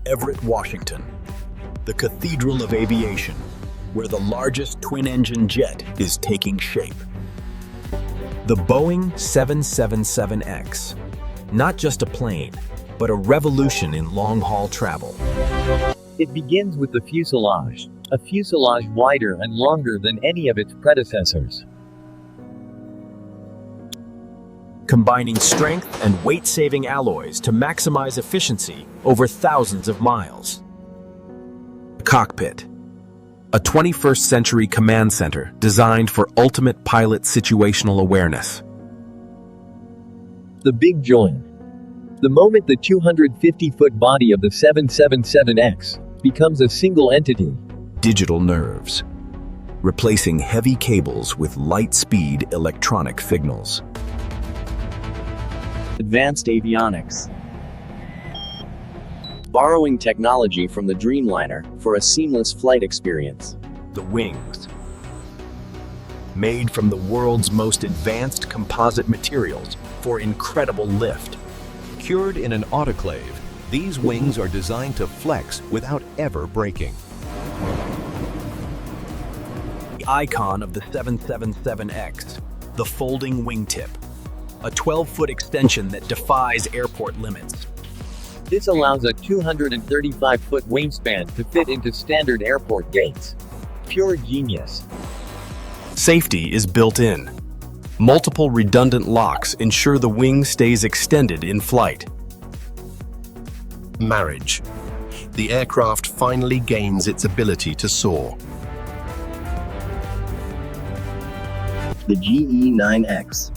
Everett, Washington, the cathedral of aviation, where the largest twin-engine jet is taking shape. The Boeing 777X, not just a plane, but a revolution in long-haul travel. It begins with the fuselage, a fuselage wider and longer than any of its predecessors. Combining strength and weight-saving alloys to maximize efficiency over thousands of miles. Cockpit, a 21st century command center designed for ultimate pilot situational awareness. The big join. The moment the 250-foot body of the 777X becomes a single entity. Digital nerves, replacing heavy cables with light-speed electronic signals. Advanced avionics. Borrowing technology from the Dreamliner for a seamless flight experience. The wings, made from the world's most advanced composite materials for incredible lift. Cured in an autoclave, these wings are designed to flex without ever breaking. The icon of the 777X, the folding wingtip, a 12-foot extension that defies airport limits. This allows a 235-foot wingspan to fit into standard airport gates. Pure genius. Safety is built in. Multiple redundant locks ensure the wing stays extended in flight. Marriage. The aircraft finally gains its ability to soar. The GE9X,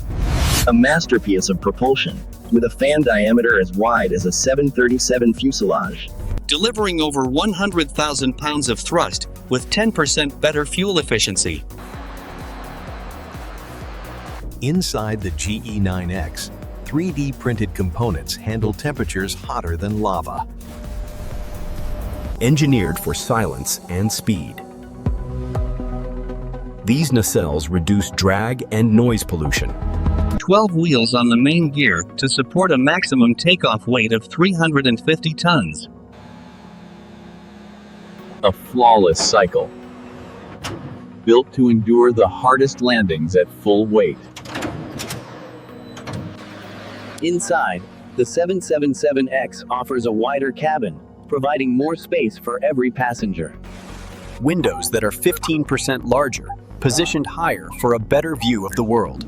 a masterpiece of propulsion, with a fan diameter as wide as a 737 fuselage. Delivering over 100,000 pounds of thrust with 10% better fuel efficiency. Inside the GE9X, 3D printed components handle temperatures hotter than lava. Engineered for silence and speed. These nacelles reduce drag and noise pollution. 12 wheels on the main gear to support a maximum takeoff weight of 350 tons. A flawless cycle. Built to endure the hardest landings at full weight. Inside, the 777X offers a wider cabin, providing more space for every passenger. Windows that are 15% larger, positioned higher for a better view of the world.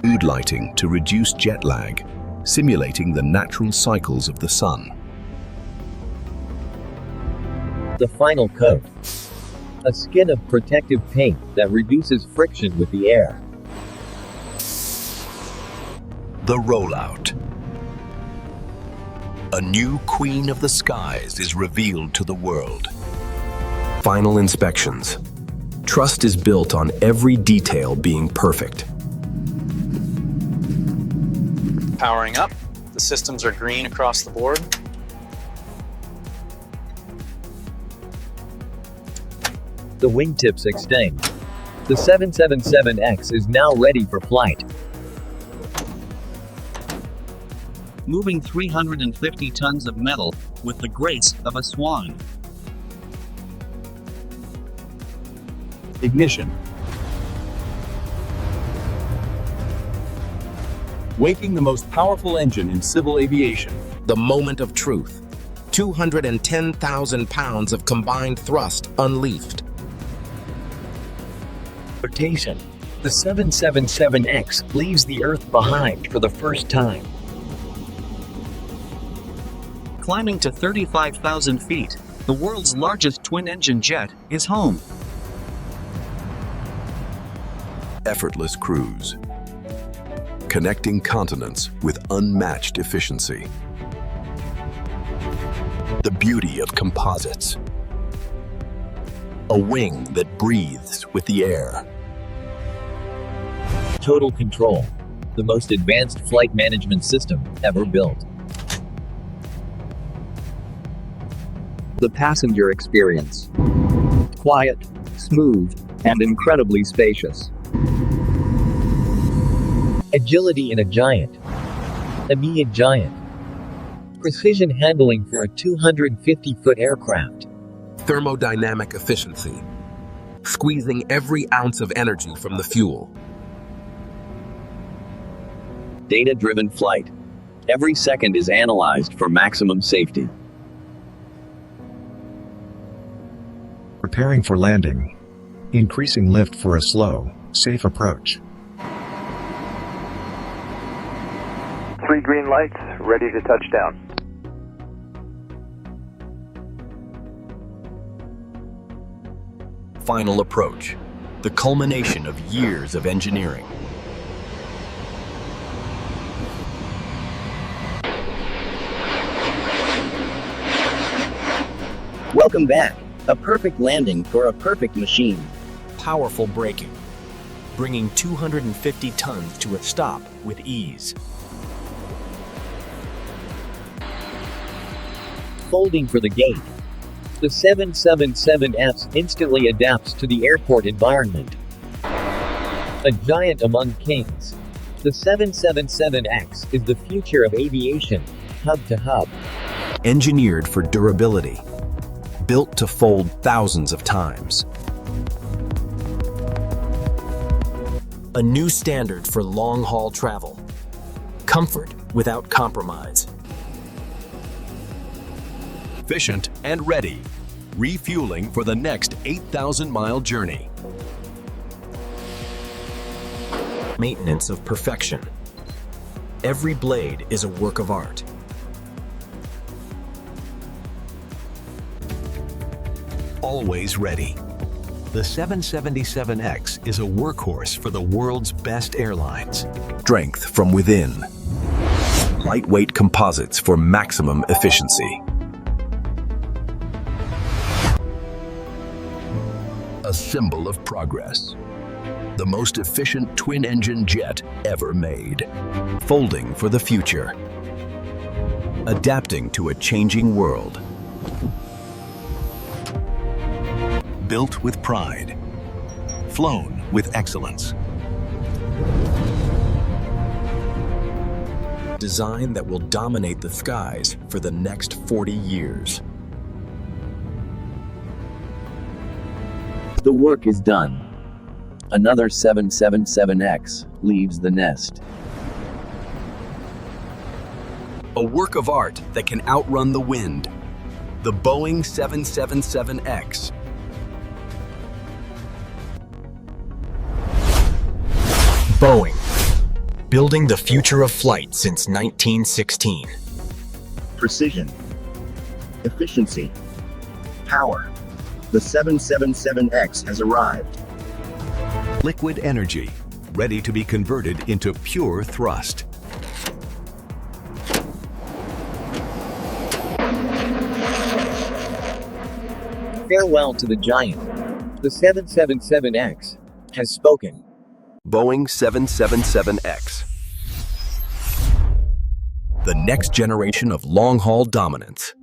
Mood lighting to reduce jet lag, simulating the natural cycles of the sun. The final coat. A skin of protective paint that reduces friction with the air. The rollout. A new queen of the skies is revealed to the world. Final inspections. Trust is built on every detail being perfect. Powering up. The systems are green across the board. The wingtips extend. The 777X is now ready for flight. Moving 350 tons of metal with the grace of a swan. Ignition. Waking the most powerful engine in civil aviation. The moment of truth. 210,000 pounds of combined thrust unleashed. Rotation. The 777X leaves the Earth behind for the first time. Climbing to 35,000 feet, the world's largest twin-engine jet is home. Effortless cruise. Connecting continents with unmatched efficiency. The beauty of composites. A wing that breathes with the air. Total control. The most advanced flight management system ever built. The passenger experience. Quiet, smooth, and incredibly spacious. Agility in a giant. A giant. Precision handling for a 250-foot aircraft. Thermodynamic efficiency, squeezing every ounce of energy from the fuel. Data-driven flight. Every second is analyzed for maximum safety. Preparing for landing. Increasing lift for a slow, safe approach. 3 green lights, ready to touch down. Final approach, the culmination of years of engineering. Welcome back. A perfect landing for a perfect machine. Powerful braking, bringing 250 tons to a stop with ease. Folding for the gate. The 777F instantly adapts to the airport environment. A giant among kings. The 777X is the future of aviation, hub to hub. Engineered for durability, built to fold thousands of times. A new standard for long-haul travel. Comfort without compromise. Efficient and ready, refueling for the next 8,000-mile journey. Maintenance of perfection. Every blade is a work of art. Always ready. The 777X is a workhorse for the world's best airlines. Strength from within. Lightweight composites for maximum efficiency. A symbol of progress. The most efficient twin-engine jet ever made. Folding for the future. Adapting to a changing world. Built with pride. Flown with excellence. Design that will dominate the skies for the next 40 years. The work is done. Another 777X leaves the nest. A work of art that can outrun the wind. The Boeing 777X. Boeing, building the future of flight since 1916. Precision. Efficiency. Power. The 777X has arrived. Liquid energy, ready to be converted into pure thrust. Farewell to the giant. The 777X has spoken. Boeing 777X. The next generation of long-haul dominance.